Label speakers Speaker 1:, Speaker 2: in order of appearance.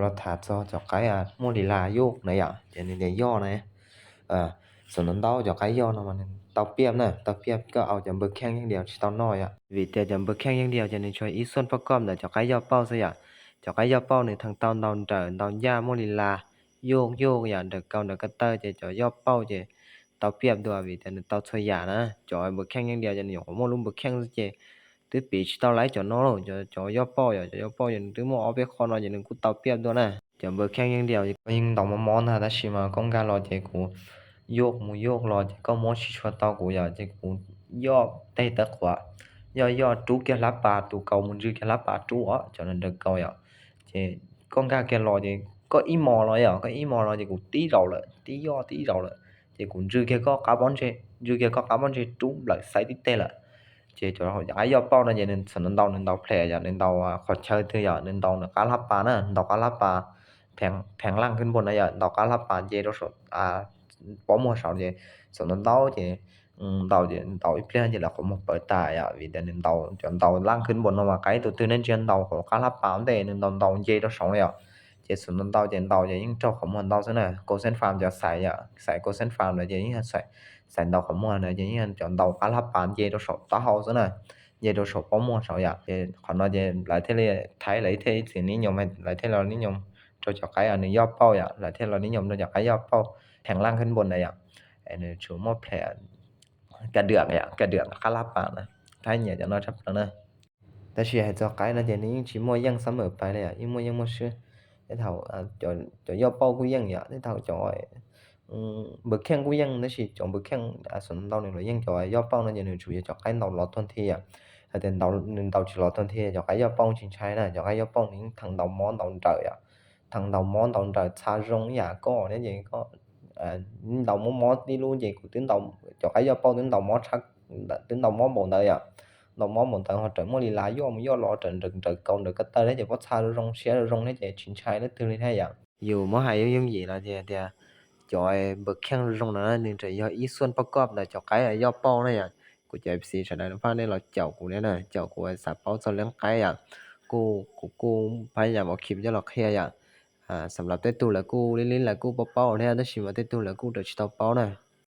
Speaker 1: เราถาcho cái mua đi là vô này cho nên để do nàyส่วนนั้นเราจะใครย่อเนาะมันเตาเปียบนะเตาเปียบก็เอาจากเบอร์แข้งอย่างเดียวที่เตาน้อยvìแต่จากเบอร์แข้งอย่างเดียวจะในช่วยอีส่วนประกอบเนี่ยจะใครย่อเป้าซะจะใครย่อเป้าในทางเตาเตาเตาเตาย่าโมลิลาโยกอย่างเด็กเก่าเด็กก็เตอจะย่อเป้าจะเตาเปียบด้วยvìแต่เตาช่วยยานะจะเบอร์แข้งอย่างเดียวจะเนี่ยผมมองลุมเบอร์แข้งซะtừปีเตาไหลจะน้อยจะย่อเป้าจะย่อเป้าอย่างถึงมองเอาไปคอนว่าอย่างนึงกูเตาเปียบด้วยนะจะเบอร์แข้งอย่างเดียวก็ยังต้องมามอนนะแต่ชิมาก้องการรอเจกู โยกรอก็มอชิชัวตอกูอย่าจะกูย่อได้ตะขวาย่อจูแกลับปาตูเกามุนจือแกลับปาจูอ๋อจนนั้นเด็กเกาอย่าเจก้องกาแกรอเจก็อีมอรออย่าก็อีมอรอเจกูตีเราเลยตีเราเลยเจกูจือแกก็คาร์บอนเจจือแกก็คาร์บอนเจจูเลยใส่ติเตละเจจอเขาอย่าย่อเป้านะเจนึงสนนดาวแผลอย่านึงดาวขอเชิญเธออย่านึงดาวกาลับปานะดาวกาลับปาแผงล่างขึ้นบนนะอย่าดาวกาลับปาเจเราสดbỏ mua sắm gì xong nó đau thì đau ít lên thì là có một bởi tài vì nên đau chọn đau lănขึ้นบนmà cái từ từ nên chuyện đau của cá lắp bám để nên đau dây nó sống rồi chỉ xuống nó đau thì những trâu không muốn đau thế này cô sen farm cho xài cô sen farm là gì những xài đau không muốn là những chọn đau cá lắp bám dây nó sống tao hậu thế này dây nó sống bỏ mua sống vậy thì còn nói gì lại thế này thấy lấy thế thì ní nhom hay lại thế là ní nhom cho cái anh này do bao vậy lại thế là ní nhom cho cái do bao แผงล่างขึ้นบนเลยไอ้เนี่ยชูมอแผลกระเดือกกระเดือกคาราปานะถ้าเนี่ยจะน้อยทับแล้วนะแต่เชื่อให้เจ้าไกด์นะเดี๋ยวนี้ชิมวยยังเสมอไปเลยยิ่งมวยยังไม่เชื่อไอ้เท่าจะย่อเป้ากูยังไอ้เท่าจอยเบิกแข้งกูยังนั่นสิจงเบิกแข้งส่วนเราเนี่ยเรายังจอยย่อเป้านั่นอย่างหนึ่งchủ yếu cho cái đầu lót thuần thìแต่đầu chỉ lót thuần thì cho cáiย่อเป้าจริงใช่นะcho cáiย่อเป้านี้ทางđầu món đầu trời thằng đầu món đầu trời xa rong có đấy gì có đầu món đi luôn gì của tiếng đầu cho cái do bao tiếng đầu món sắc tiếng đầu món bồn đời đầu món bồn đời họ trở mua đi lá do lo trận rừng trời cầu được cái tơ đấy chỉ có xa rong xe rong đấy chỉ chín trái đấy từ lên hay dù mà hay giống gì là thì cho bậc khen rong nó nên chỉ do ý xuân bắt cọp là cho cái là do bao này của chạy xì trở lại phát đây là chậu của đấy này chậu của sạp bao cho lên cái cô phải nhà một kịp cho lọt khe สำหรับเต้ตู้และกู้ลิ้นๆและกู้เป้าๆเนี่ยถ้าชิมว่าเต้ตู้และกู้เดี๋ยวชิตาเป้านะ